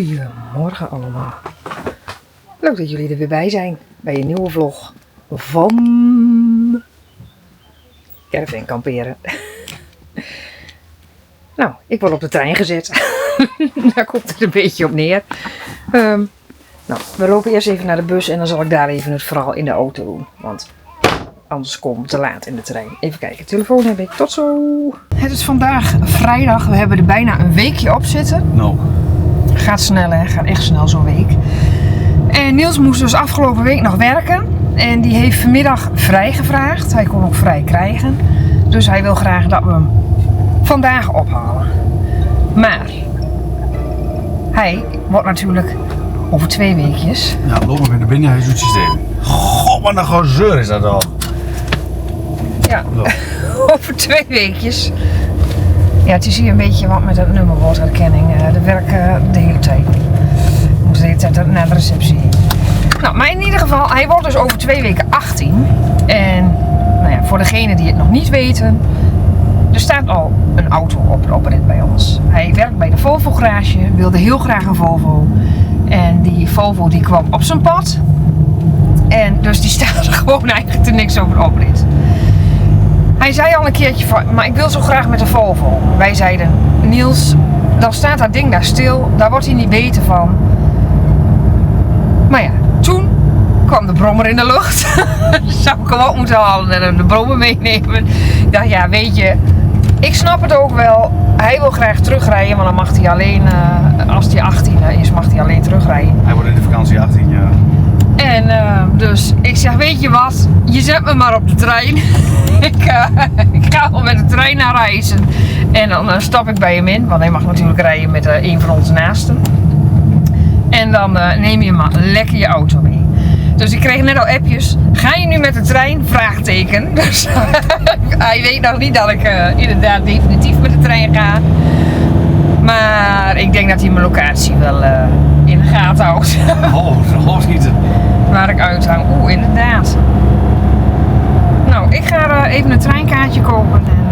Goedemorgen allemaal. Leuk dat jullie er weer bij zijn bij een nieuwe vlog van Caravan Kamperen. Nou, ik word op de trein gezet. Daar komt het een beetje op neer. Nou, we lopen eerst even naar de bus en dan zal ik daar even het verhaal in de auto doen. Want anders kom ik te laat in de trein. Even kijken, telefoon heb ik. Tot zo. Het is vandaag vrijdag. We hebben er bijna een weekje op zitten. Nou. Gaat snel hè, gaat echt snel zo'n week. En Niels moest dus afgelopen week nog werken. En die heeft vanmiddag vrij gevraagd. Hij kon ook vrij krijgen. Dus hij wil graag dat we hem vandaag ophalen. Maar hij wordt natuurlijk over 2 weekjes. Ja, loop maar weer naar binnen, hij is het systeem. God, wat een gezeur is dat al. Ja, over 2 weekjes. Ja, het is hier een beetje wat met het nummerwoordherkenning. Dat werkt de hele tijd niet. We moeten de hele tijd naar de receptie heen. Nou, maar in ieder geval, hij wordt dus over 2 weken 18. En nou ja, voor degenen die het nog niet weten, er staat al een auto op rit bij ons. Hij werkt bij de Volvo garage, wilde heel graag een Volvo. En die Volvo die kwam op zijn pad. En dus die staat er gewoon eigenlijk te niks over de oprit. Hij zei al een keertje van, maar ik wil zo graag met een Volvo. Wij zeiden, Niels, dan staat dat ding daar stil, daar wordt hij niet beter van. Maar ja, toen kwam de brommer in de lucht. Zou ik hem ook moeten halen en de brommer meenemen. Ik dacht, ja weet je, ik snap het ook wel. Hij wil graag terugrijden, want dan mag hij alleen, als hij 18 is, mag hij alleen terugrijden. Hij wordt in de vakantie 18 jaar. En dus ik zeg, weet je wat, je zet me maar op de trein. ik ga wel met de trein naar reizen. En dan stap ik bij hem in, want hij mag natuurlijk rijden met een van onze naasten. En dan neem je maar lekker je auto mee. Dus ik kreeg net al appjes, ga je nu met de trein? Vraagteken. Dus hij weet nog niet dat ik inderdaad definitief met de trein ga. Maar ik denk dat hij mijn locatie wel in de gaten houdt. Oh, schieten. Waar ik uithang. Oeh, inderdaad. Nou, ik ga even een treinkaartje kopen. En,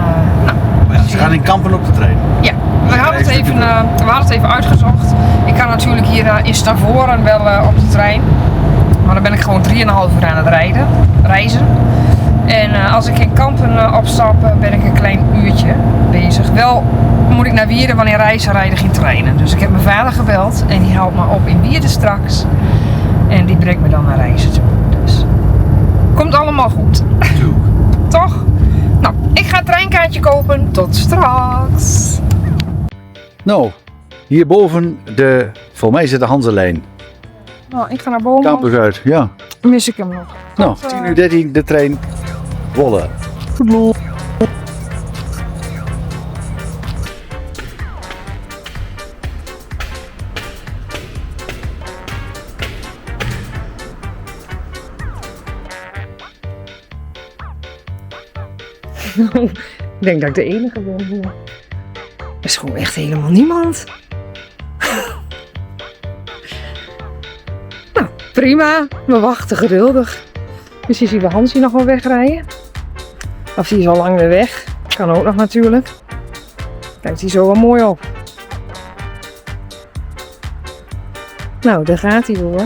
nou, Ja, ze gaan in kampen op de trein. ja, we hadden het even uitgezocht. Ik kan natuurlijk hier in Stavoren wel op de trein. Maar dan ben ik gewoon 3,5 uur aan het reizen. En als ik in Kampen opstap, ben ik een klein uurtje bezig. Wel moet ik naar Wierden, wanneer reizen rijden geen treinen. Dus ik heb mijn vader gebeld en die haalt me op in Wierden straks. En die brengt me dan naar reizen toe. Dus komt allemaal goed. Toch? Nou, ik ga het treinkaartje kopen. Tot straks. Nou, hierboven voor mij zit de Hanselijn. Nou, ik ga naar boven. Campus uit, ja. Mis ik hem nog. Nou, 10:13 de trein. Wolle. Goed. Ik denk dat ik de enige ben hier. Er is gewoon echt helemaal niemand. Nou, prima. We wachten geduldig. Misschien zien we Hansie nog wel wegrijden. Of die is al lang weer weg. Kan ook nog natuurlijk. Kijkt hij zo wel mooi op. Nou, daar gaat hij hoor.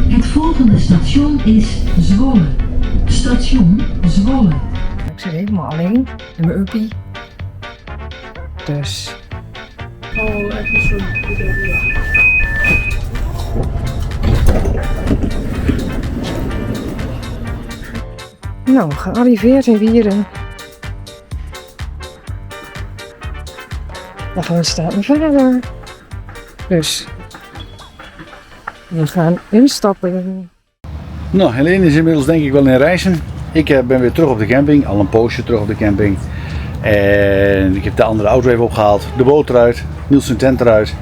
Het volgende station is Zwolle. Station Zwolle. Ik zit helemaal alleen in mijn uppie. Dus. Oh, even zo. Nou, gearriveerd in Wierden. Dan gaan we staan mijn vader. Dus. We gaan instappen. Nou, Helene is inmiddels denk ik wel in reizen. Ik ben weer terug op de camping, al een poosje terug op de camping. En ik heb de andere auto even opgehaald, de boot eruit, Niels zijn tent eruit.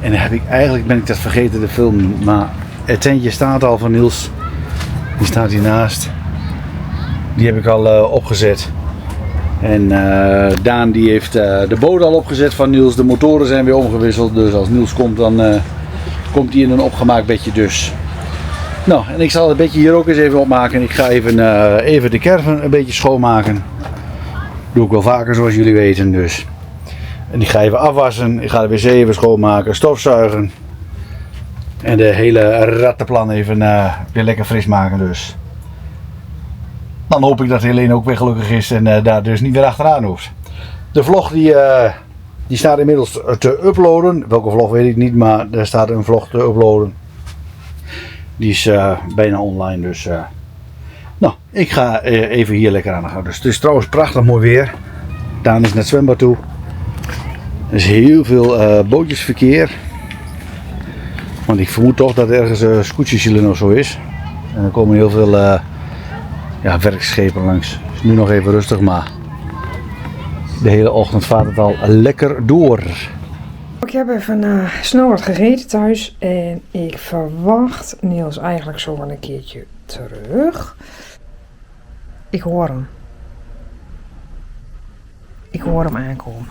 En dan ben ik dat vergeten te filmen, maar het tentje staat al van Niels. Die staat hiernaast. Die heb ik al opgezet. En Daan die heeft de boot al opgezet van Niels, de motoren zijn weer omgewisseld. Dus als Niels komt dan komt hij in een opgemaakt bedje dus. Nou, en ik zal het bedje hier ook eens even opmaken. Ik ga even de caravan een beetje schoonmaken. Doe ik wel vaker zoals jullie weten dus. En die ga je even afwassen. Ik ga de wc even schoonmaken, stofzuigen. En de hele rattenplan even weer lekker fris maken dus. Dan hoop ik dat Helene ook weer gelukkig is en daar dus niet weer achteraan hoeft. De vlog die staat inmiddels te uploaden. Welke vlog weet ik niet, maar er staat een vlog te uploaden. Die is bijna online dus. Nou, ik ga even hier lekker aan de gang. Dus het is trouwens prachtig mooi weer. Daan is naar het zwembad toe. Er is heel veel bootjesverkeer. Want ik vermoed toch dat ergens scootjesielen of zo is. En er komen heel veel werkschepen langs. Het is nu nog even rustig, maar de hele ochtend vaart het al lekker door. Ik heb even snel wat gegeten thuis en ik verwacht Niels eigenlijk zo wel een keertje terug. Ik hoor hem. Ik hoor hem aankomen.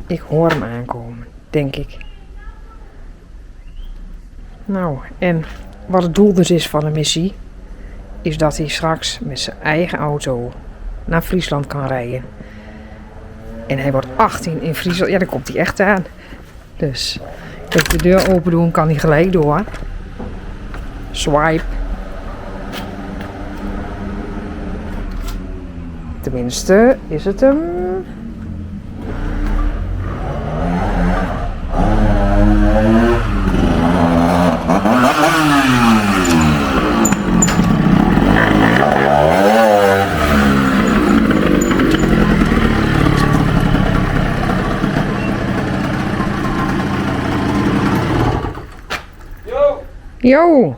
Ik hoor hem aankomen, denk ik. Nou, en wat het doel dus is van de missie, is dat hij straks met zijn eigen auto naar Friesland kan rijden. En hij wordt 18 in Friesland. Ja, daar komt hij echt aan. Dus even de deur open doen, kan hij gelijk door. Swipe. Tenminste, is het hem. Yo!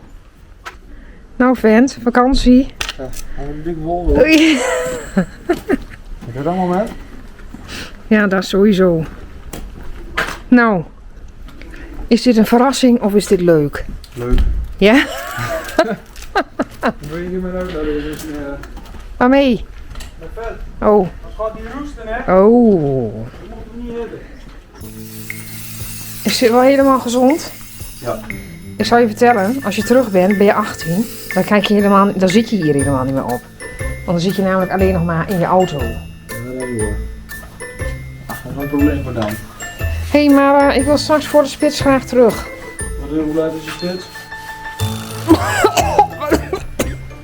Nou vent, vakantie. Ja, een dikke wol hoor. Is dat allemaal met? Ja, dat sowieso. Nou, is dit een verrassing of is dit leuk? Leuk. Ja? Wil je niet meer uitnodigen? Waarmee? Met vet. Oh. Dat gaat die roesten hè? Oh. Dat moet je niet hebben. Is dit wel helemaal gezond? Ja. Ik zal je vertellen, als je terug bent, ben je 18, dan, dan zit je hier helemaal niet meer op. Want dan zit je namelijk alleen nog maar in je auto. Ja, dat hoor. Dat is een probleem voor dan. Hé, maar ik wil straks voor de spits graag terug. Hoe laat is je spits?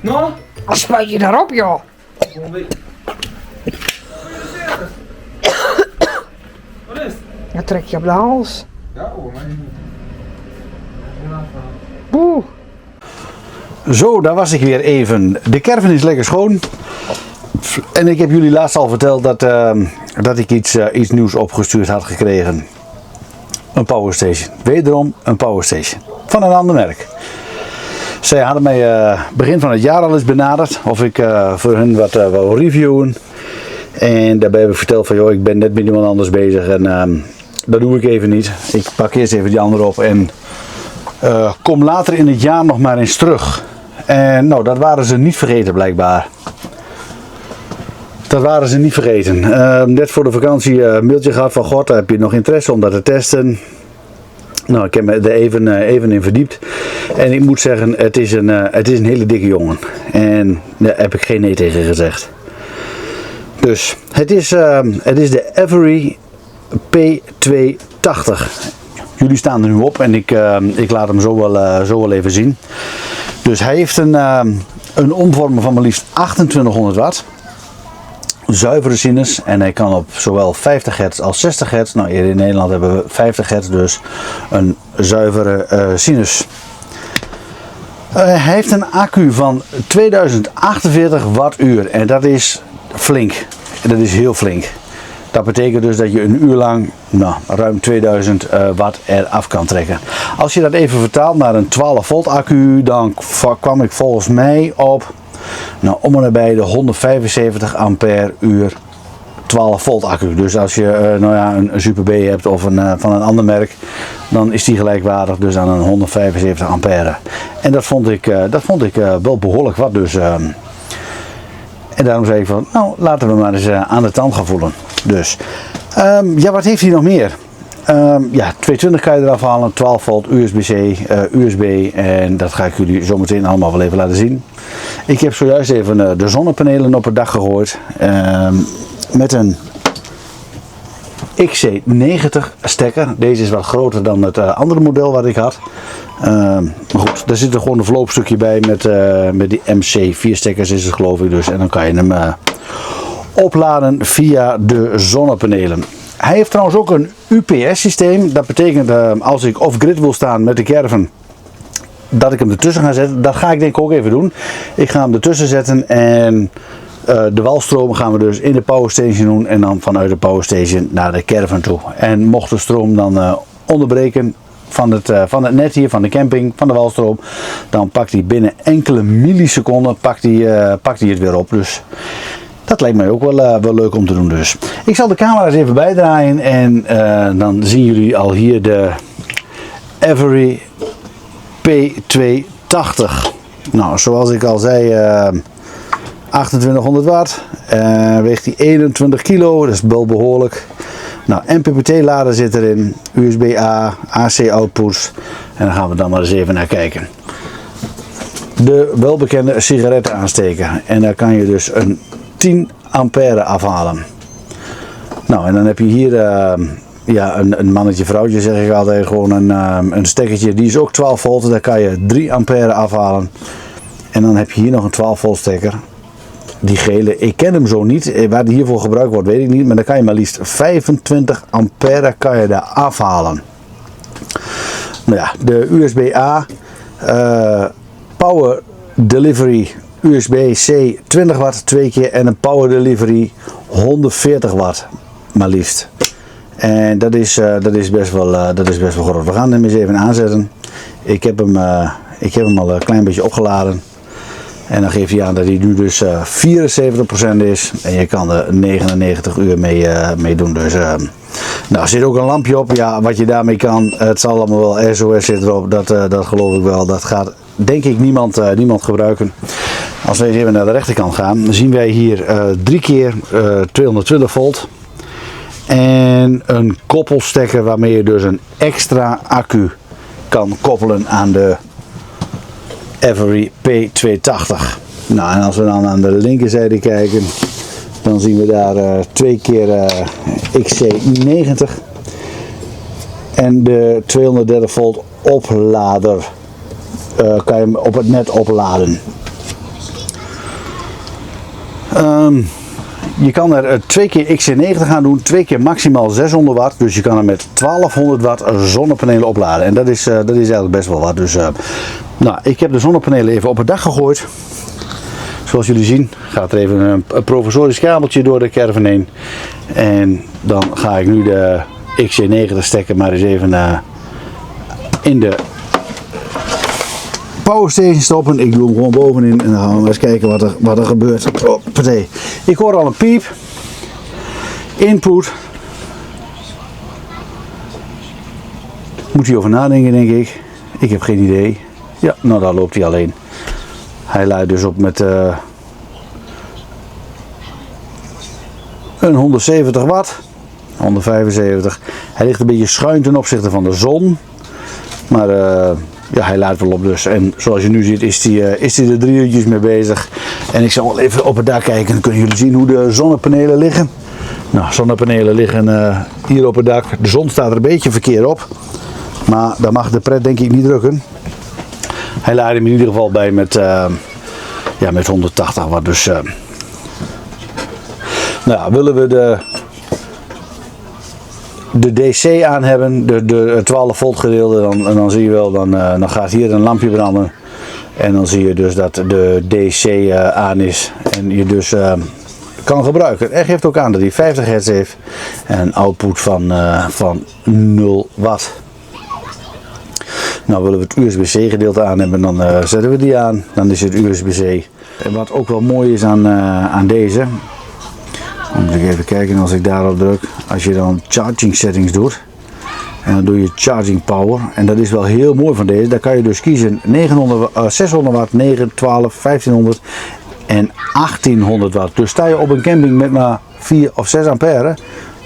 Nou? Wat spuit je daarop, joh? Gewoon weer. Wat is het? Ja, trek je op de hals. Ja hoor, maar niet. Boe. Zo, daar was ik weer even. De caravan is lekker schoon. En ik heb jullie laatst al verteld dat ik iets nieuws opgestuurd had gekregen. Een powerstation. Wederom een powerstation. Van een ander merk. Zij hadden mij begin van het jaar al eens benaderd. Of ik voor hun wat wou reviewen. En daarbij heb ik verteld van joh, ik ben net met iemand anders bezig. En dat doe ik even niet. Ik pak eerst even die andere op. En kom later in het jaar nog maar eens terug. En nou, dat waren ze niet vergeten blijkbaar. Dat waren ze niet vergeten. Net voor de vakantie een mailtje gehad van God, heb je nog interesse om dat te testen? Nou, ik heb me er even in verdiept. En ik moet zeggen, het is een hele dikke jongen. En daar heb ik geen nee tegen gezegd. Dus, het is de Avery P280. Jullie staan er nu op en ik laat hem zo wel even zien. Dus hij heeft een omvormer van maar liefst 2800 watt. Zuivere sinus en hij kan op zowel 50 hertz als 60 hertz. Nou, hier in Nederland hebben we 50 hertz, dus een zuivere sinus. Hij heeft een accu van 2048 wattuur en dat is flink. Dat is heel flink. Dat betekent dus dat je een uur lang ruim 2000 watt eraf kan trekken. Als je dat even vertaalt naar een 12 volt accu, dan kwam ik volgens mij op om en nabij de 175 ampère uur 12 volt accu. Dus als je een Super B hebt of van een ander merk, dan is die gelijkwaardig dus aan een 175 ampère. En dat vond ik wel behoorlijk wat dus. En daarom zei ik van, nou laten we maar eens aan de tand gaan voelen. Dus, wat heeft hij nog meer? 220 kan je eraf halen, 12 volt, USB-C, USB en dat ga ik jullie zo meteen allemaal wel even laten zien. Ik heb zojuist even de zonnepanelen op het dak gegooid. Met een XC90 stekker. Deze is wat groter dan het andere model wat ik had. Maar goed, daar zit er gewoon een verloopstukje bij met die MC4 stekkers is het geloof ik dus. En dan kan je hem opladen via de zonnepanelen. Hij heeft trouwens ook een UPS systeem. Dat betekent als ik off-grid wil staan met de caravan, dat ik hem ertussen ga zetten. Dat ga ik denk ik ook even doen. Ik ga hem ertussen zetten en de walstroom gaan we dus in de powerstation doen. En dan vanuit de powerstation naar de caravan toe. En mocht de stroom dan onderbreken van het net hier, van de camping, van de walstroom, dan pakt hij binnen enkele milliseconden pakt hij het weer op. Dus dat lijkt mij ook wel leuk om te doen dus. Ik zal de camera's even bijdraaien en dan zien jullie al hier de Avery P280. Nou, zoals ik al zei, 2800 watt, weegt die 21 kilo, dat is wel behoorlijk. Nou, MPPT lader zit erin, USB-A, AC outputs en dan gaan we dan maar eens even naar kijken. De welbekende sigaretten aansteken en daar kan je dus een 10 ampère afhalen. Nou, en dan heb je hier ja, een mannetje vrouwtje zeg ik altijd, gewoon een stekkertje, die is ook 12 volt, daar kan je 3 ampère afhalen. En dan heb je hier nog een 12 volt stekker. Die gele, ik ken hem zo niet, waar die hiervoor gebruikt wordt weet ik niet, maar dan kan je maar liefst 25 ampère kan je daar afhalen. Nou ja, de USB-A Power Delivery USB-C 20 watt 2 keer en een Power Delivery 140 watt maar liefst. En dat is best wel groot. We gaan hem eens even aanzetten. Ik heb hem al een klein beetje opgeladen. En dan geeft hij aan dat hij nu dus 74% is. En je kan er 99 uur mee doen. Dus, nou, er zit ook een lampje op. Ja, wat je daarmee kan. Het zal allemaal wel SOS zit erop. Dat geloof ik wel. Dat gaat denk ik niemand gebruiken. Als we even naar de rechterkant gaan. Dan zien wij hier 3 keer 220 volt. En een koppelstekker waarmee je dus een extra accu kan koppelen aan de Avery P280. Nou, en als we dan aan de linkerzijde kijken, dan zien we daar 2 keer XC90 en de 230 volt oplader. Kan je hem op het net opladen. Je kan er 2 keer XC90 gaan doen, 2 keer maximaal 600 watt. Dus je kan er met 1200 watt zonnepanelen opladen. En dat is eigenlijk best wel wat. Dus, nou, ik heb de zonnepanelen even op het dak gegooid. Zoals jullie zien gaat er even een provisorisch kabeltje door de caravan heen. En dan ga ik nu de XC90 stekker maar eens even in de powerstation stoppen. Ik doe hem gewoon bovenin en dan gaan we eens kijken wat er gebeurt. Oh, partij. Ik hoor al een piep. Input. Moet hij over nadenken denk ik. Ik heb geen idee. Ja, nou daar loopt hij alleen. Hij luidt dus op met een 170 watt. 175. Hij ligt een beetje schuin ten opzichte van de zon. Maar ja, hij laat wel op dus. En zoals je nu ziet is hij er 3 uurtjes mee bezig. En ik zal wel even op het dak kijken. Dan kunnen jullie zien hoe de zonnepanelen liggen. Nou, zonnepanelen liggen hier op het dak. De zon staat er een beetje verkeerd op. Maar daar mag de pret denk ik niet drukken. Hij laat hem in ieder geval bij met 180 watt. Dus nou, willen we de DC aan hebben, de 12 volt gedeelte, dan zie je wel, dan gaat hier een lampje branden. En dan zie je dus dat de DC aan is en je dus kan gebruiken. Hij geeft ook aan dat hij 50 hertz heeft en een output van 0 watt. Nou, willen we het USB-C gedeelte aan hebben, dan zetten we die aan. Dan is het USB-C. En wat ook wel mooi is aan deze, dan moet ik even kijken als ik daarop druk. Als je dan charging settings doet, en dan doe je charging power. En dat is wel heel mooi van deze. Daar kan je dus kiezen 600 watt, 9, 12, 1500 en 1800 watt. Dus sta je op een camping met maar 4 of 6 ampère,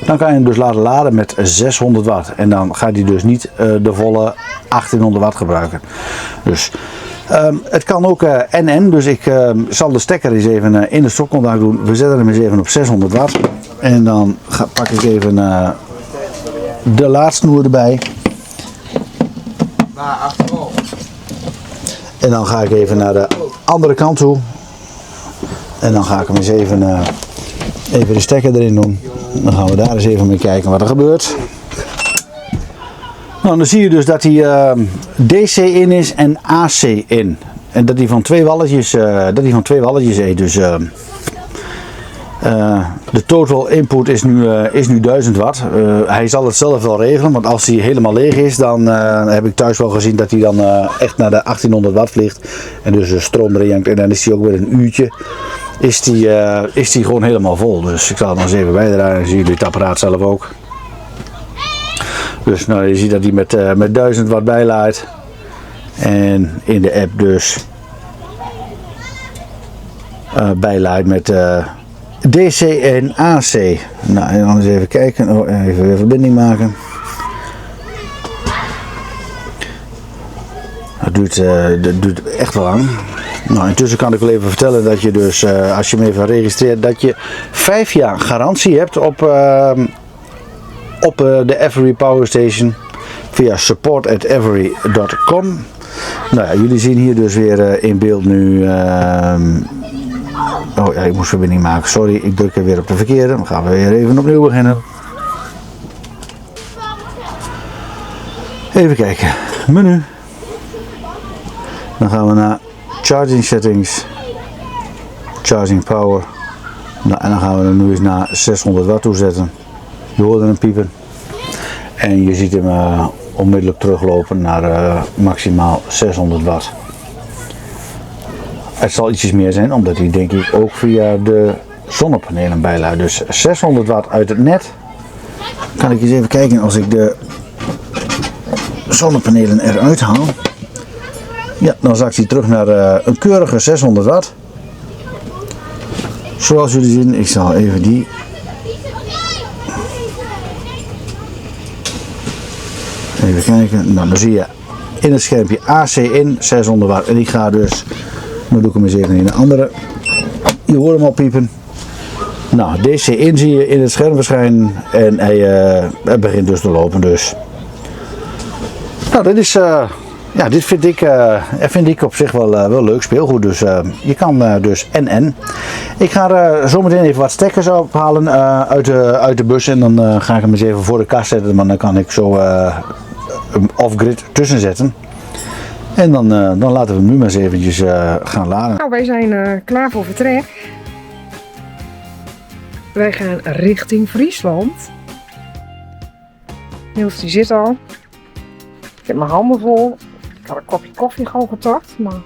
dan kan je hem dus laten laden met 600 watt. En dan gaat hij dus niet de volle 1800 watt gebruiken. Dus Het kan ook NN, dus ik zal de stekker eens even in de stopcontact doen. We zetten hem eens even op 600 watt. En dan pak ik even de laadsnoer erbij. En dan ga ik even naar de andere kant toe. En dan ga ik hem eens even de stekker erin doen. Dan gaan we daar eens even mee kijken wat er gebeurt. Nou, dan zie je dus dat hij DC in is en AC in. En dat hij van twee walletjes eet. Dus de total input is nu 1000 watt. Hij zal het zelf wel regelen, want als hij helemaal leeg is, dan heb ik thuis wel gezien dat hij dan echt naar de 1800 watt vliegt. En dus de stroom erin hangt en dan is hij ook weer een uurtje. Is die gewoon helemaal vol. Dus ik zal het nog eens even bijdragen. Dan zien jullie het apparaat zelf ook. Dus nou, je ziet dat hij met 1000 watt bijlaait. En in de app dus bijlaait met DC en AC. Nou, en dan eens even kijken. Oh, even weer verbinding maken. Dat duurt echt wel lang. Nou, intussen kan ik wel even vertellen dat je dus, als je hem even registreert, dat je 5 jaar garantie hebt op de Every Power Station via support@every.com. Nou ja, jullie zien hier dus weer in beeld nu. Oh ja, ik moest verbinding maken. Sorry, ik druk er weer op de verkeerde. Dan gaan we weer even opnieuw beginnen. Even kijken. Menu. Dan gaan we naar Charging Settings. Charging Power. Nou, en dan gaan we hem nu eens naar 600 watt toezetten. Je hoorde hem piepen. En je ziet hem onmiddellijk teruglopen naar maximaal 600 watt. Het zal ietsjes meer zijn, omdat hij denk ik ook via de zonnepanelen bijlaat. Dus 600 watt uit het net. Kan ik eens even kijken als ik de zonnepanelen eruit haal. Ja, dan zakt hij terug naar een keurige 600 watt. Zoals jullie zien, ik zal even die. Even kijken, nou, dan zie je in het schermpje AC in 600 watt. En die gaat dus, nu doe ik hem eens even in de andere. Je hoort hem al piepen. Nou, DC in zie je in het scherm verschijnen en hij begint dus te lopen. Dus. Nou, dit is, ja, dit vind ik op zich wel leuk speelgoed. Dus je kan dus NN. Ik ga zometeen even wat stekkers ophalen uit de bus en dan ga ik hem eens even voor de kast zetten. Maar dan kan ik zo off-grid tussen zetten. En dan laten we hem nu maar eens eventjes gaan laden. Nou, wij zijn klaar voor vertrek. Wij gaan richting Friesland. Niels die zit al. Ik heb mijn handen vol. Ik had een kopje koffie gewoon getakt, maar...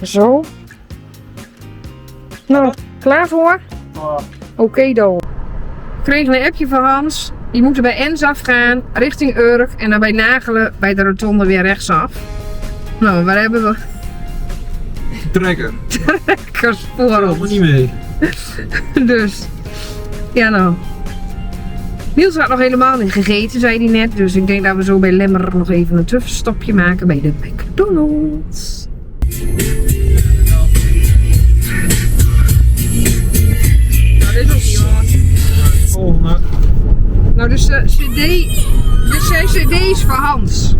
Zo. Nou, klaar voor? Oké dan. Ik kreeg een appje van Hans. Die moeten bij Ens afgaan, richting Urk en dan bij Nagelen bij de rotonde weer rechtsaf. Nou, waar hebben we? Trekker. Trekkerspoor. Helemaal niet mee. Dus, ja nou. Niels had nog helemaal niet gegeten, zei hij net. Dus ik denk dat we zo bij Lemmer nog even een tussenstopje maken bij de McDonald's. Nou, dit is ook niet wat. Volgende. Nou, dus dit zijn cd's voor Hans.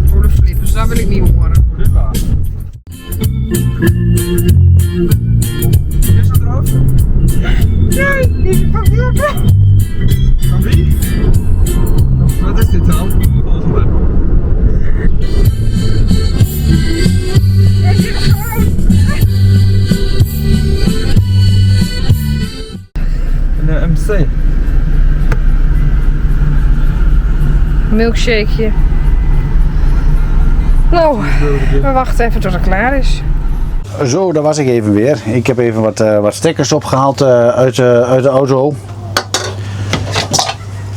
Voor de flippers, dat wil ik niet horen. Dit waar. Is dat rood? Nee, die is van Wilke. Van wie? Wat is dit dan? Volgende. Hij zit gewoon. Een MC. Milkshakeje. Nou, we wachten even tot het klaar is. Zo, daar was ik even weer. Ik heb even wat stekkers opgehaald uit de auto.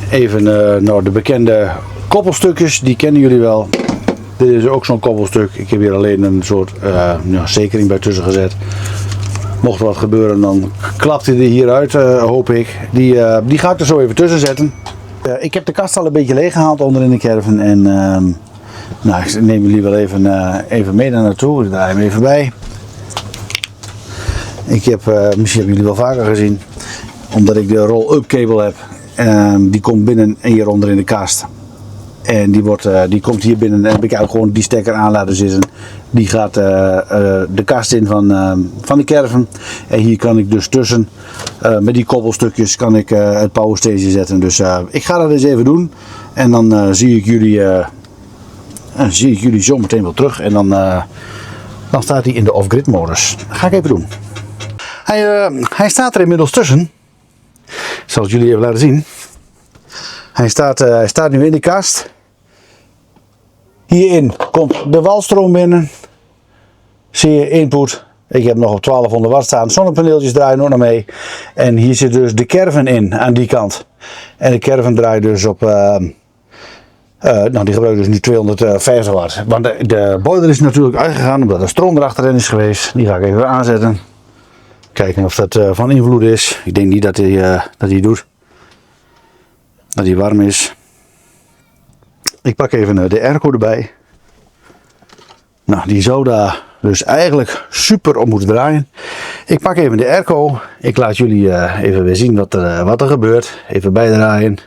Even nou, de bekende koppelstukjes, die kennen jullie wel. Dit is ook zo'n koppelstuk. Ik heb hier alleen een soort zekering bij tussen gezet. Mocht er wat gebeuren, dan klapt hij er hieruit, hoop ik. Die ga ik er zo even tussen zetten. Ik heb de kast al een beetje leeg gehaald onder in de caravan en nou, ik neem jullie wel even mee daar naartoe. Ik draai hem even bij. Ik heb, misschien hebben jullie wel vaker gezien, omdat ik de roll-up kabel heb. Die komt binnen en hieronder in de kast. En die komt hier binnen en heb ik ook gewoon die stekker aan laten zitten. Die gaat de kast in van de caravan. En hier kan ik dus tussen, met die koppelstukjes, kan ik het power station zetten. Dus ik ga dat eens even doen. En dan zie ik jullie zo meteen wel terug. En dan staat hij in de off-grid modus. Dat ga ik even doen. Hij staat er inmiddels tussen. Ik zal het jullie even laten zien. Hij staat nu in de kast. Hierin komt de walstroom binnen. Zie je input. Ik heb nog op 1200 watt staan. Zonnepaneeltjes draaien ook nog mee. En hier zit dus de caravan in aan die kant. En de caravan draait dus op... die gebruikt dus nu 250 watt. Want de boiler is natuurlijk uitgegaan omdat er stroom erachterin is geweest. Die ga ik even aanzetten. Kijken of dat van invloed is. Ik denk niet dat hij doet. Dat hij warm is. Ik pak even de airco erbij. Nou, die zou daar dus eigenlijk super op moeten draaien. Ik pak even de airco. Ik laat jullie even weer zien wat er gebeurt. Even bijdraaien.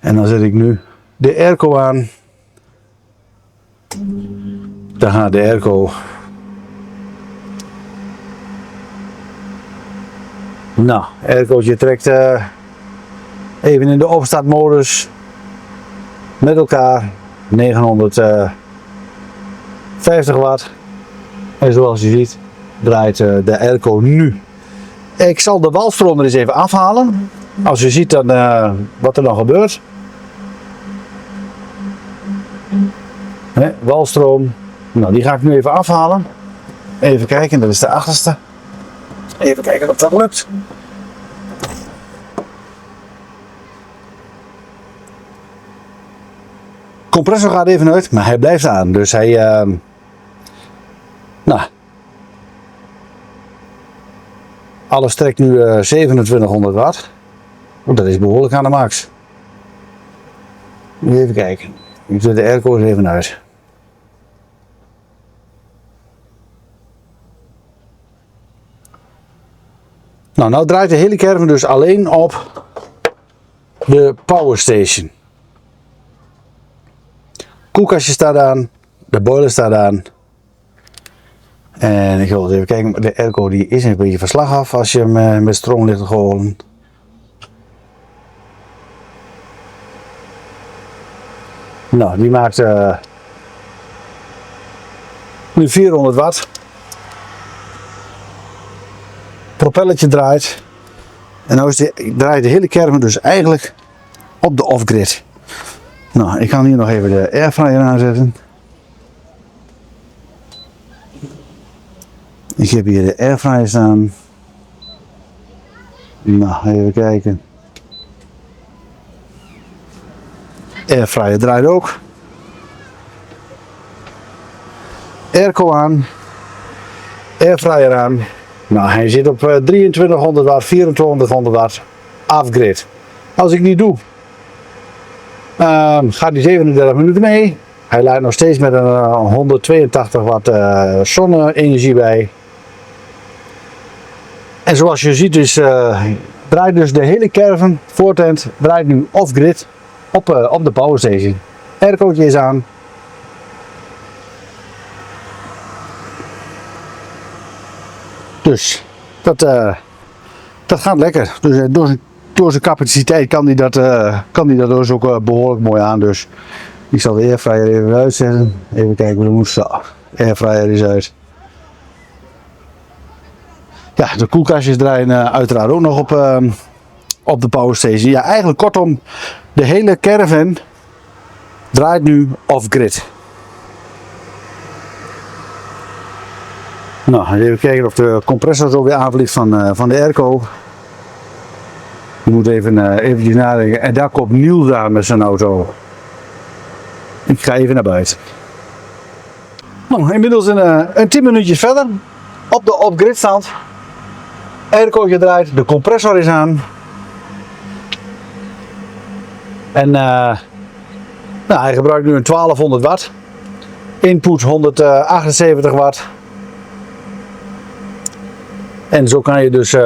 En dan zet ik nu de airco aan. Dan gaat de airco. Nou, aircootje trekt even in de opstartmodus met elkaar 950 watt. En zoals je ziet draait de airco nu. Ik zal de walstroom er eens even afhalen. Als je ziet dan, wat er dan gebeurt. Walstroom. Nou, die ga ik nu even afhalen. Even kijken, dat is de achterste. Even kijken of dat lukt. Compressor gaat even uit, maar hij blijft aan. Dus hij... nou. Alles trekt nu 2700 watt. Dat is behoorlijk aan de max. Even kijken. Ik zet de airco er even uit. Nou draait de hele caravan dus alleen op de power station. Koelkastje staat aan, de boiler staat aan. En ik wil even kijken, de airco die is een beetje van slag af als je hem met stroom ligt te gooien. Nou, die maakt nu 400 watt. Propelletje draait. En nu draait de hele caravan dus eigenlijk op de off-grid. Nou, ik kan hier nog even de airfryer aanzetten. Ik heb hier de airfryer staan. Nou, even kijken. Airfryer draait ook. Airco aan. Airfryer aan. Nou, hij zit op 2300 watt, 2400 watt off-grid. Als ik die doe, gaat die 37 minuten mee. Hij laat nog steeds met een 182 watt zonne-energie bij. En zoals je ziet draait dus de hele caravan, voortent, draait nu off-grid op de power station. Aircootje is aan. Dus dat gaat lekker. Dus door zijn capaciteit kan die dat dus ook behoorlijk mooi aan. Dus ik zal de airfryer even uitzetten. Even kijken hoe dat moet. Zo, airfryer is uit. Ja, de koelkastjes draaien uiteraard ook nog op de power station. Ja, eigenlijk kortom, de hele caravan draait nu off-grid. Nou, even kijken of de compressor zo weer aanvliegt van de airco. Je moet eventjes nadenken. En daar komt Niels aan met zijn auto. Ik ga even naar buiten. Nou, inmiddels een 10 minuutjes verder. Op de off-grid stand. Aircootje draait, de compressor is aan. En hij gebruikt nu een 1200 watt. Input 178 watt. En zo kan je dus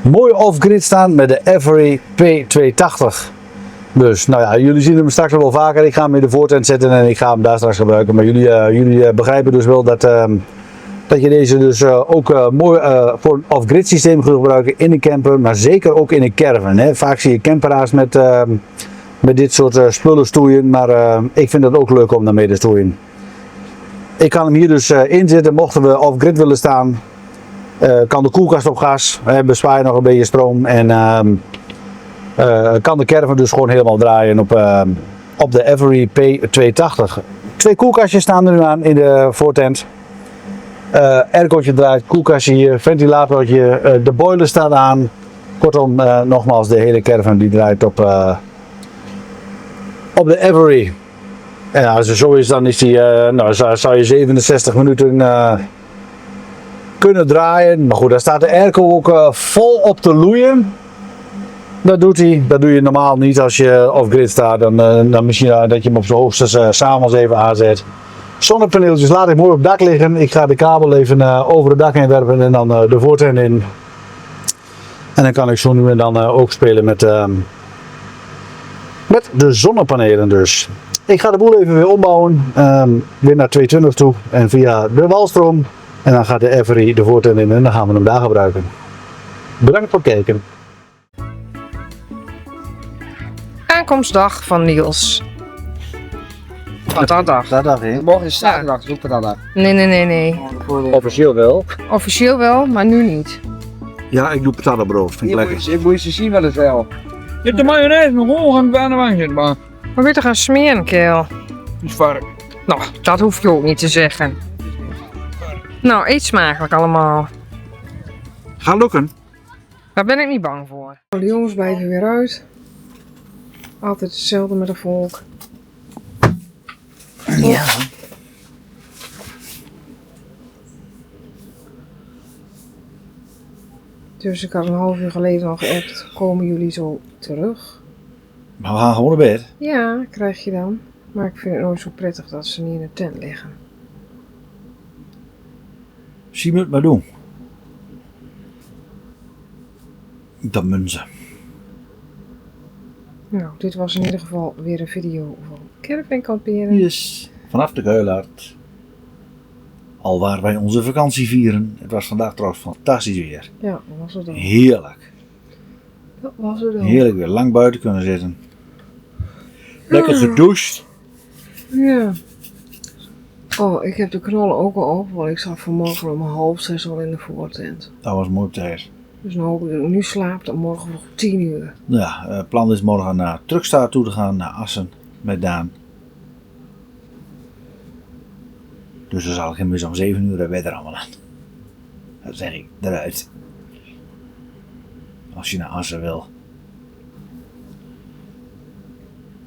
mooi off-grid staan met de Every P280. Dus nou ja, jullie zien hem straks wel vaker. Ik ga hem in de voortent zetten en ik ga hem daar straks gebruiken. Maar jullie begrijpen dus wel dat je deze dus ook mooi voor een off-grid systeem kunt gebruiken in een camper. Maar zeker ook in een caravan. Hè. Vaak zie je camperaars met dit soort spullen stoeien. Maar ik vind het ook leuk om daarmee te stoeien. Ik kan hem hier dus inzetten mochten we off-grid willen staan. Kan de koelkast op gas, bespaar je nog een beetje stroom en kan de caravan dus gewoon helemaal draaien op de Every P280. 2 koelkastjes staan er nu aan in de voortent. Aircootje draait, koelkastje hier, ventilatortje, de boiler staat aan. Kortom, nogmaals, de hele caravan die draait op de Every. En als het zo is, dan is die, zou je 67 minuten kunnen draaien. Maar goed, daar staat de airco ook vol op te loeien. Dat doet hij. Dat doe je normaal niet als je off-grid staat. Dan misschien dat je hem op zijn hoogste s'avonds even aanzet. Zonnepaneeltjes laat ik mooi op het dak liggen. Ik ga de kabel even over het dak heen werpen en dan de voortent in. En dan kan ik zo nu en dan ook spelen met de zonnepanelen dus. Ik ga de boel even weer ombouwen. Weer naar 220 toe en via de walstroom. En dan gaat de Every de voortent in en dan gaan we hem daar gebruiken. Bedankt voor het kijken. Aankomstdag van Niels. Patatdag. Dat dacht ik. Morgen is zaterdag, dus ook patatdag. Nee. Officieel wel. Officieel wel, maar nu niet. Ja, ik doe patatbrood. Vind ik lekker. Ik moet je zien wat het wel. Je hebt de mayonaise nog gewoon aan de wang zitten, maar Maar weer te gaan smeren, Keel. die is vark. Nou, dat hoef je ook niet te zeggen. Nou, eet smakelijk allemaal. Ga lukken. Daar ben ik niet bang voor. De jongens blijven weer uit. Altijd hetzelfde met de volk. Ja. Dus ik had een half uur geleden nog geappt. Komen jullie zo terug? Maar we gaan gewoon naar bed. Ja, krijg je dan. Maar ik vind het nooit zo prettig dat ze niet in de tent liggen. Zie me het maar doen. Dat munzen. Nou, dit was in ieder geval weer een video van caravan kamperen. Yes. Vanaf de Geulaard. Al waar wij onze vakantie vieren. Het was vandaag trouwens fantastisch weer. Ja, dat was het dan. Heerlijk. Dat was het dan. Heerlijk weer lang buiten kunnen zitten. Lekker gedoucht. Ja. Oh, ik heb de knollen ook al op, want ik zat vanmorgen om 5:30 al in de voortent. Dat was mooi op tijd. Dus nu hoop ik dat ik nu slaap en morgen om 10:00. Ja, het plan is morgen naar Truckstad toe te gaan, naar Assen met Daan. Dus dan zal ik hem eens om 7:00 weer er allemaal aan. Dat zeg ik eruit. Als je naar Assen wil.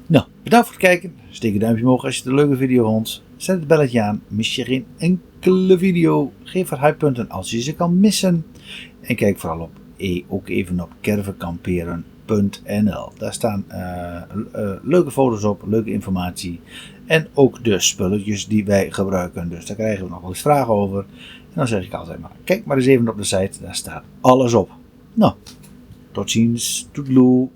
Nou, bedankt voor het kijken. Steek een duimpje omhoog als je het een leuke video vond. Zet het belletje aan. Mis je geen enkele video. Geef er hypepunten als je ze kan missen. En kijk vooral ook even op caravankamperen.nl. Daar staan leuke foto's op, leuke informatie. En ook de spulletjes die wij gebruiken. Dus daar krijgen we nog wel eens vragen over. En dan zeg ik altijd maar, kijk maar eens even op de site. Daar staat alles op. Nou, tot ziens. Toedeloe.